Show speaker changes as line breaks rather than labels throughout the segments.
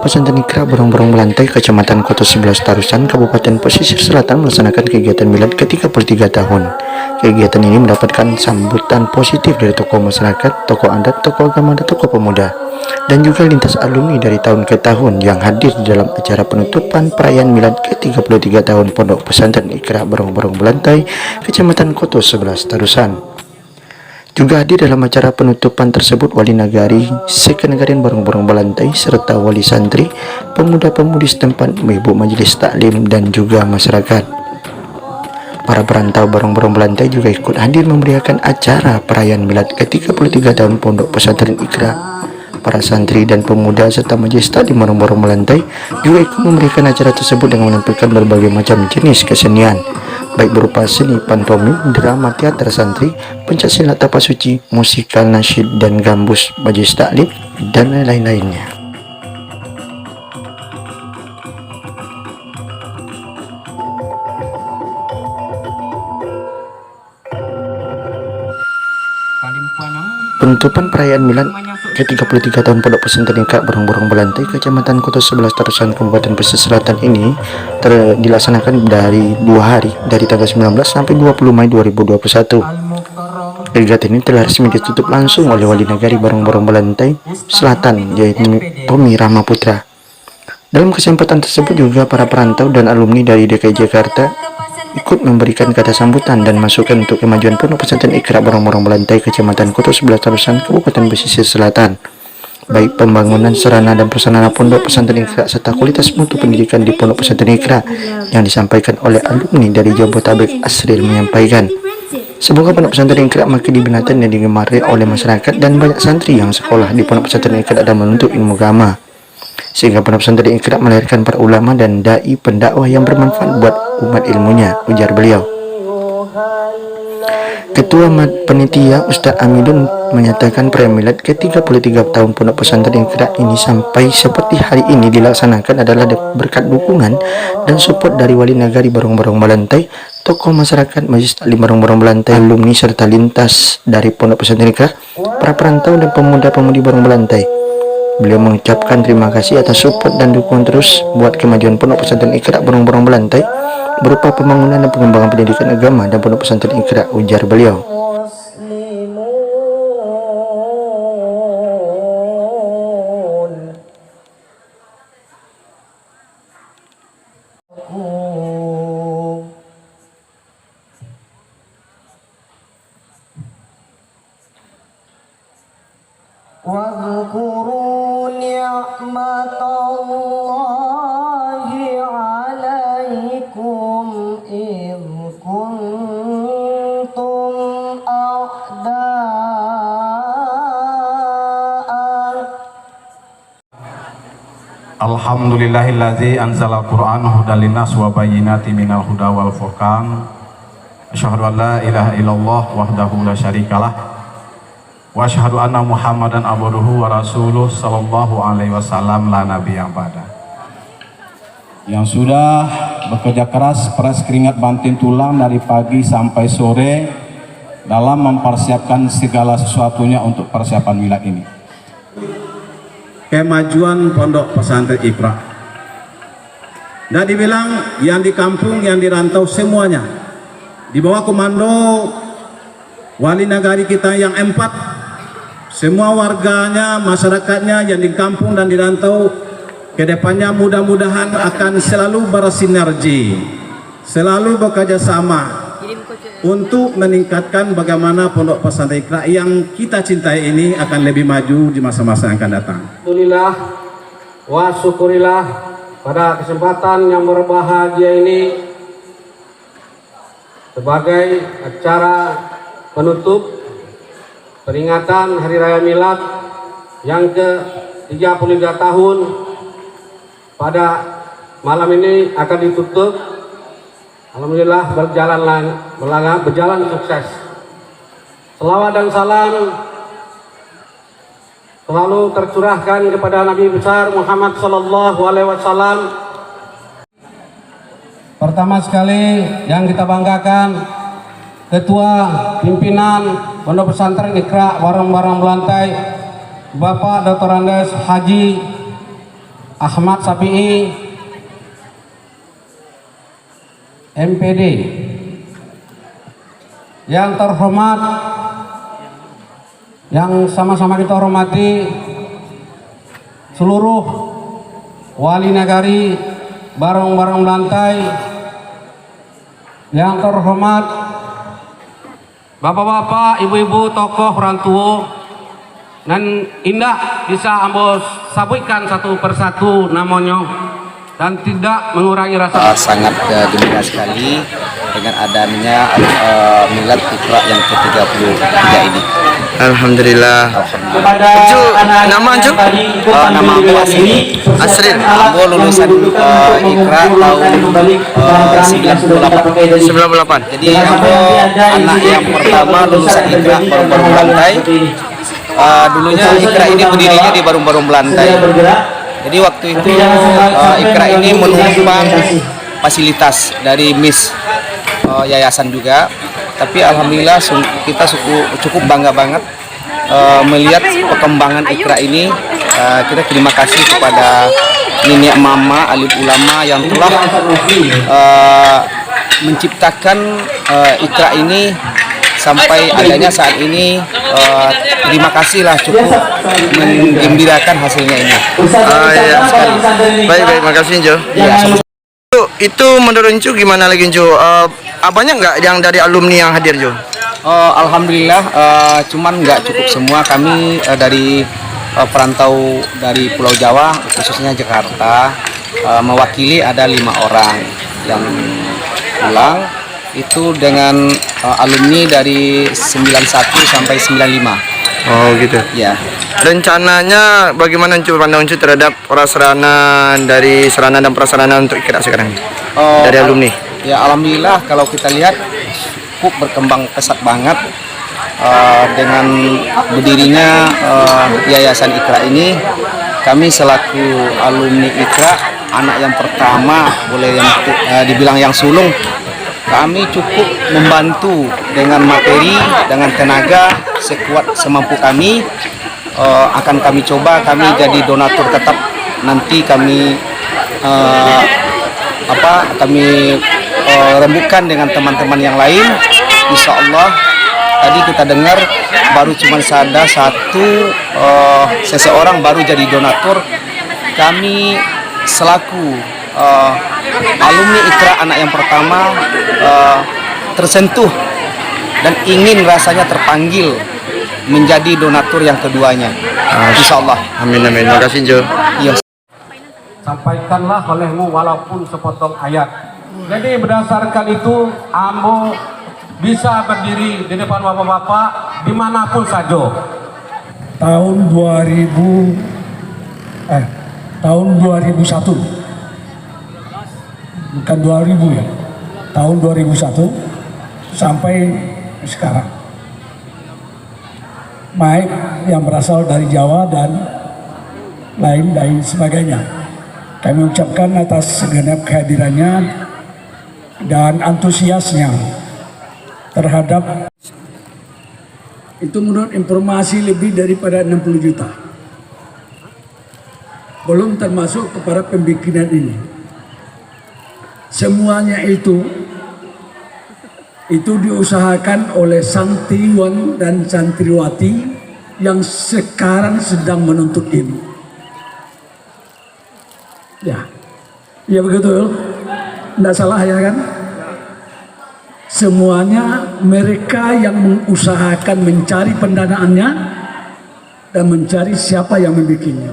Pondok Pesantren Iqra Borong-Borong Melantai, Kecamatan Koto 11 Tarusan, Kabupaten Pesisir Selatan melaksanakan kegiatan milad ke-33 tahun. Kegiatan ini mendapatkan sambutan positif dari tokoh masyarakat, tokoh adat, tokoh agama, dan tokoh pemuda, dan juga lintas alumni dari tahun ke tahun yang hadir di dalam acara penutupan perayaan milad ke-33 tahun Pondok Pesantren Iqra Borong-Borong Melantai, Kecamatan Koto 11 Tarusan. Juga hadir dalam acara penutupan tersebut Wali Nagari Sekenegarian Borong-Borong Melantai serta wali santri, pemuda-pemudi setempat, ibu majelis taklim, dan juga masyarakat. Para perantau Borong-Borong Melantai juga ikut hadir memeriahkan acara perayaan milad ke-33 tahun Pondok Pesantren Iqra. Para santri dan pemuda serta majelis taklim Borong-Borong Melantai juga ikut memberikan acara tersebut dengan menampilkan berbagai macam jenis kesenian, baik berupa seni pantomim, drama, teater santri, pencaksilat tapasuci, musikal, nasyid, dan gambus majelis taklim, dan lain-lainnya. Penutupan perayaan milad ke-33 tahun Pondok Pesantren Iqra Borong-Borong Melantai, Kecamatan Koto 11 Tarusan, Kabupaten Pesisir Selatan ini dilaksanakan dari 2 hari, dari tanggal 19 sampai 20 Mei 2021. Kegiatan ini telah resmi ditutup langsung oleh Wali Nagari Borong-Borong Melantai Selatan, yaitu Tommy Rahma Putra. Dalam kesempatan tersebut juga para perantau dan alumni dari DKI Jakarta ikut memberikan kata sambutan dan masukan untuk kemajuan Pondok Pesantren Iqra Borong-Borong Melantai, Kecamatan Koto 11 Tarusan, Kabupaten Pesisir Selatan, baik pembangunan sarana dan prasarana Pondok Pesantren Iqra serta kualitas mutu pendidikan di Pondok Pesantren Iqra yang disampaikan oleh alumni dari Jabodetabek. Asril menyampaikan, semoga Pondok Pesantren Iqra makin dibinakan dan digemari oleh masyarakat dan banyak santri yang sekolah di Pondok Pesantren Iqra dan menuntut ilmu agama, sehingga Pondok Pesantren Iqra melahirkan para ulama dan dai pendakwah yang bermanfaat buat umat ilmunya, ujar beliau. Ketua Panitia Ustadz Amidun menyatakan perayaan milad ke-33 tahun Pondok Pesantren Iqra ini sampai seperti hari ini dilaksanakan adalah berkat dukungan dan support dari Wali Nagari Borong-Borong Melantai, tokoh masyarakat, majelis taklim Borong-Borong Melantai, alumni serta lintas dari Pondok Pesantren Iqra, para perantau dan pemuda-pemudi Borong Melantai. Beliau mengucapkan terima kasih atas support dan dukungan terus buat kemajuan Pondok Pesantren Iqra Borong-Borong Melantai berupa pembangunan dan pengembangan pendidikan agama dan Pondok Pesantren Iqra, ujar beliau.
واذكروا نعمة الله عليكم إذ كنتم أعداء.
Alhamdulillahilladzi anzala al-Qur'an hudan linnas wa bayyinatin minal huda wal furqan. Asyhadu an la ilaha illallah wahdahu la syarikalah. Wa asyhadu anna Muhammadan abduhu wa rasuluh sallallahu alaihi wasallam la nabiyya ba'da. Yang sudah bekerja keras, peras keringat banting tulang dari pagi sampai sore dalam mempersiapkan segala sesuatunya untuk persiapan milad ini. Kemajuan Pondok Pesantren Iqra. Dan dibilang yang di kampung, yang di rantau semuanya di bawah komando Wali Nagari kita yang 4. Semua warganya, masyarakatnya yang di kampung dan di rantau, kedepannya mudah-mudahan akan selalu bersinergi, selalu bekerja sama untuk meningkatkan bagaimana Pondok Pesantren Iqra yang kita cintai ini akan lebih maju di masa-masa yang akan datang.
Alhamdulillah wa syukurillah, pada kesempatan yang berbahagia ini sebagai acara penutup peringatan Hari Raya Milad yang ke-33 tahun pada malam ini akan ditutup. Alhamdulillah berjalan sukses. Selawat dan salam selalu tercurahkan kepada Nabi besar Muhammad sallallahu alaihi wasallam. Pertama sekali yang kita banggakan, Ketua Pimpinan Pondok Pesantren Iqra Borong-Borong Melantai, Bapak Dr. Andes Haji Ahmad Safi'i MPD. Yang terhormat, yang sama-sama kita hormati seluruh wali nagari bareng-bareng lantai, yang terhormat bapak-bapak, ibu-ibu, tokoh, orang tua, dan indah bisa ambo sabutkan satu persatu namanya dan tidak mengurangi rasa
sangat gembira sekali dengan adanya milad Iqra yang ke-33 ini.
Alhamdulillah. Ju, nama Ju?
Nama aku
Asrin.
Aku lulusan Iqra tahun 98.
98.
Jadi aku anak yang pertama lulusan Iqra Barum-Barum Belantai. Dulunya Iqra ini berdirinya di Barum-Barum Belantai. Jadi waktu itu Iqra ini menumpang fasilitas dari MIS yayasan juga. Tapi alhamdulillah kita cukup bangga banget melihat perkembangan Iqra ini. Kita terima kasih kepada nenek mama alim ulama yang telah menciptakan Iqra ini sampai adanya saat ini. Terima kasihlah, cukup menggembirakan hasilnya ini.
Iya. Baik, makasih Jo.
Ya, sama-sama.
Itu menurut Ju gimana lagi Ju? Banyak nggak yang dari alumni yang hadir Jo?
Alhamdulillah, cuman nggak cukup semua. Kami dari perantau dari Pulau Jawa, khususnya Jakarta, mewakili ada 5 orang yang pulang. Itu dengan alumni dari 91 sampai 95.
Oh gitu.
Ya.
Rencananya bagaimana Cu pandangan Cu terhadap prasarana dari sarana dan prasarana untuk Iqra sekarang dari alumni?
Ya alhamdulillah kalau kita lihat cukup berkembang pesat banget dengan berdirinya Yayasan Iqra ini. Kami selaku alumni Iqra, anak yang pertama, boleh yang dibilang yang sulung, kami cukup membantu dengan materi, dengan tenaga sekuat semampu kami. Akan kami coba, kami jadi donatur tetap. Nanti kami rembukan dengan teman-teman yang lain. Insya Allah tadi kita dengar baru cuma ada seseorang baru jadi donatur. Kami selaku alumni Iqra anak yang pertama tersentuh dan ingin rasanya terpanggil menjadi donatur yang keduanya. Insya Allah.
Amin. Terima kasih Jo.
Iya.
sampaikanlah olehmu walaupun sepotong ayat. Jadi berdasarkan itu ambo bisa berdiri di depan bapak-bapak dimanapun saja.
Tahun 2001, bukan 2000 ya, tahun 2001 sampai sekarang. Baik yang berasal dari Jawa dan lain sebagainya. Kami ucapkan atas segenap kehadirannya dan antusiasnya terhadap itu, menurut informasi lebih daripada 60 juta. Belum termasuk kepada pembikinan ini. Semuanya itu diusahakan oleh santriwan dan santriwati yang sekarang sedang menuntut ilmu. Ya begitu, tidak salah ya kan? Semuanya mereka yang mengusahakan mencari pendanaannya dan mencari siapa yang membikinnya.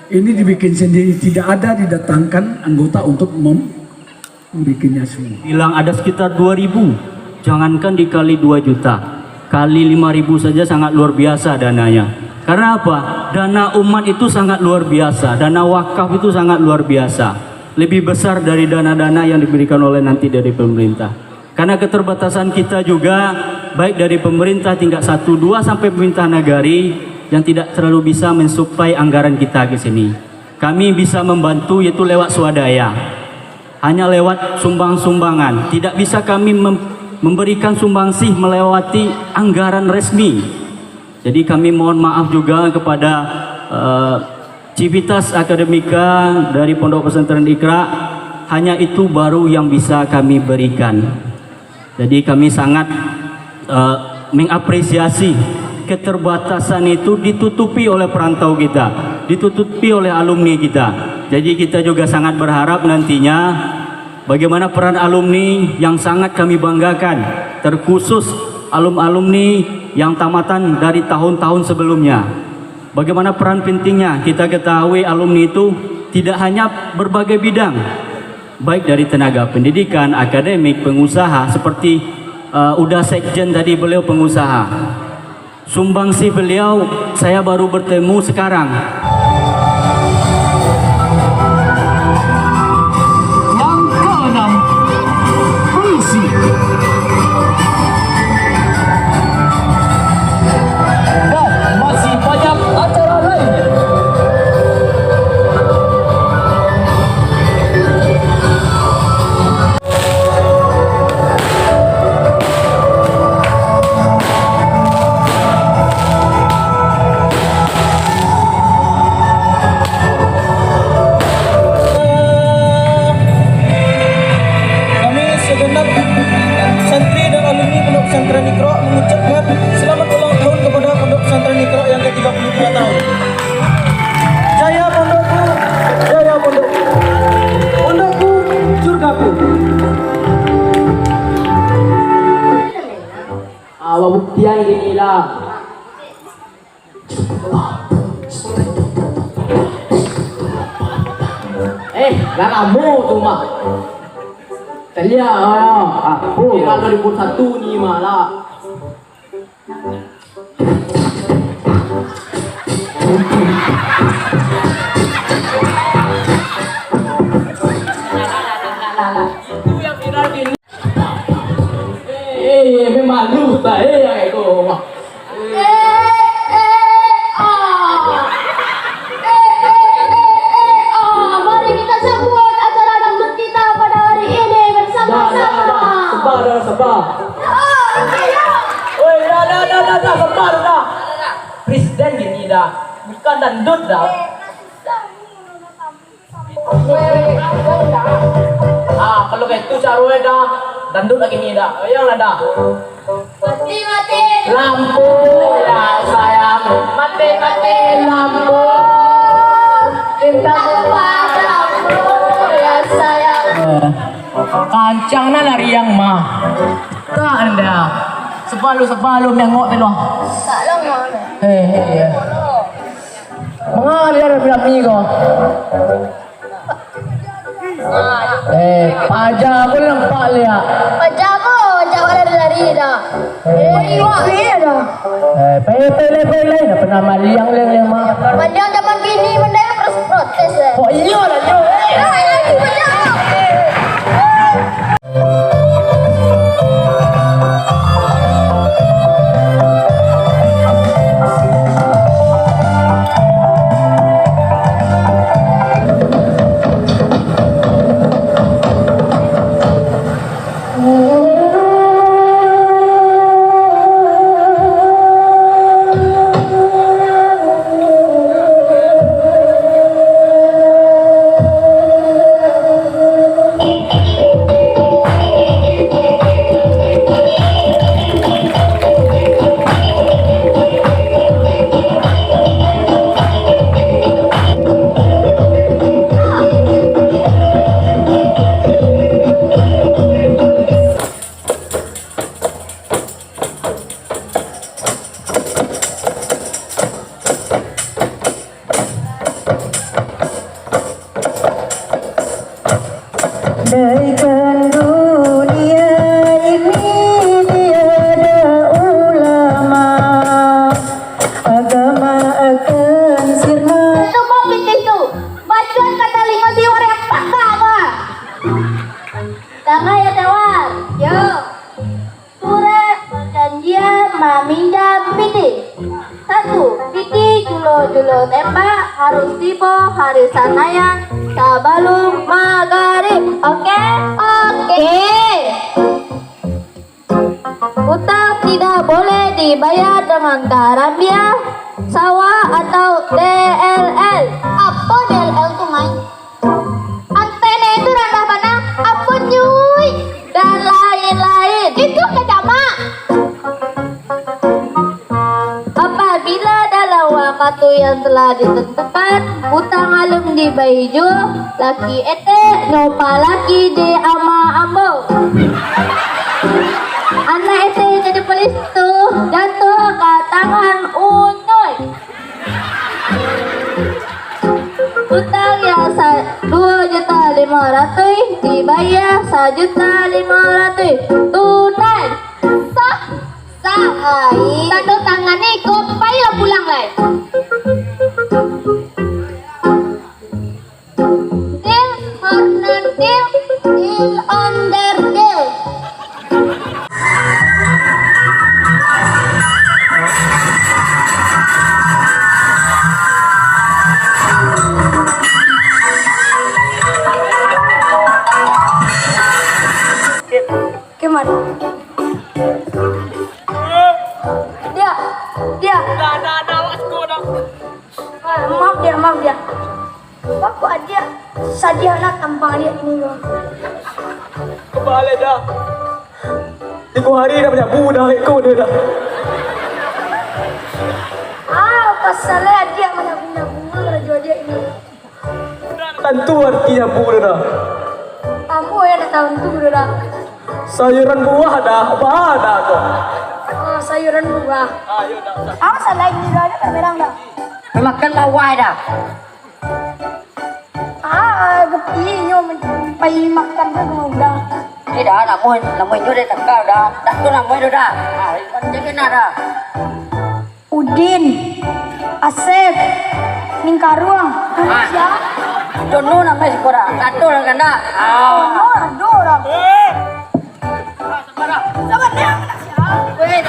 Ini dibikin sendiri, tidak ada didatangkan anggota untuk membikinnya semua.
Bilang ada sekitar 2.000, jangankan dikali 2 juta, kali 5.000 saja sangat luar biasa dananya. Karena apa? Dana umat itu sangat luar biasa, dana wakaf itu sangat luar biasa, lebih besar dari dana-dana yang diberikan oleh nanti dari pemerintah. Karena keterbatasan kita juga, baik dari pemerintah tingkat 1, 2 sampai pemerintah nagari yang tidak terlalu bisa mensuplai anggaran kita ke sini. Kami bisa membantu yaitu lewat swadaya, hanya lewat sumbang-sumbangan. Tidak bisa kami memberikan sumbangsih melewati anggaran resmi. Jadi kami mohon maaf juga kepada civitas akademika dari Pondok Pesantren Iqra, hanya itu baru yang bisa kami berikan. Jadi kami sangat mengapresiasi keterbatasan itu ditutupi oleh perantau kita, ditutupi oleh alumni kita. Jadi kita juga sangat berharap nantinya bagaimana peran alumni yang sangat kami banggakan, terkhusus alumni yang tamatan dari tahun-tahun sebelumnya. Bagaimana peran pentingnya kita ketahui alumni itu tidak hanya berbagai bidang, baik dari tenaga pendidikan, akademik, pengusaha, seperti udah sekjen tadi beliau pengusaha. Sumbangsi beliau saya baru bertemu sekarang.
Yang keenam, puisi. Dan masih banyak acara lainnya.
Kami segenap santri dan alumni Pondok Pesantren Iqra mengucapkan selamat ulang tahun kepada Pondok Pesantren Iqra yang ke-33 tahun. Jaya pondokku, jaya pondokku. Pondokku, surgaku.
Buktian gini lah. Gak kamu tuh mah. Telia aku kira 2001 nih malah. Itu yang viral gini. Memang malu tak yang itu mah.
Mari kita sambut acara dangdut kita pada hari ini bersama-sama.
Sabar. Oi, dah, sabar dah. Presiden gini dah, bukan dangdut dah. Kalau kayak itu caruh dah, dangdut lagi ni dah. Yang dah.
Mati.
Lampu ya sayang, mati lampu.
Cintaku padamu ya sayang.
Kancang na lari yang mah. Tak anda. Sepalu nengok tu.
Salam mana?
Mga liar bilang ni ko. Paja ko lang pak liya.
Pajaku, jauh dari dah. Iwak dia dah.
Pele na pernah maliang leng mah.
Panjang zaman kini mendaya protes.
Oh iya lah yo.
Lagi panjang. Andaikan dunia ini tiada ulama, agama akan sirna. Itu mobil itu, bacuan kata lima di orang paksa apa? Tangga ya tewar, yo. Surat perjanjian maminjam piti. 1. Piti julo tembak harus tiba hari sanayan sabalum magharib. Oke? Utang tidak boleh dibayar dengan karambia, sawah atau DLL. Apa waktu yang telah ditentukan, utang alum di Baijo, laki ete nyopa laki di ama ambo. Anak ete jadi polis tu jatuh ke tangan Unoy. Utang yang 2.500.000 dibayar 1.500.000 tunai. Sah, sah. Tanda tangan ni kau payah pulang lai. Deal or non deal, deal on their deal. Gimana? Dia. Maaf dia. Bapak dia sadiana tampang dia ini loh.
Kembali dah. 3 hari dah banyak budak ikut dia dah.
Pasalnya dia mana bunga raja dia ini.
Tentu artinya budak dah.
Kamu yang tahu tu dah.
Sayuran buah dah, apa dah kau?
Sayuran buah.
Ayo dah.
Apa salah ini dah tak berang dah.
Makan bawah dah.
Gepinya menpai makan tu udah.
Dah namun itu dah tekal dah. Tak tu namun itu dah. Kan jadi dah.
Udin, Asep, Ningkaruang, Siapa?
Dono namanya sekolah. Tak tu orang kena.
Ada orang. Sama dia. Wait,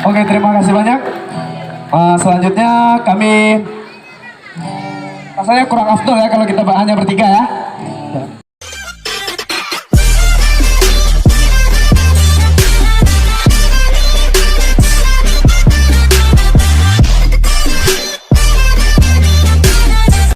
Oke, terima kasih banyak. Selanjutnya kami rasanya kurang afdol ya kalau kita hanya bertiga ya.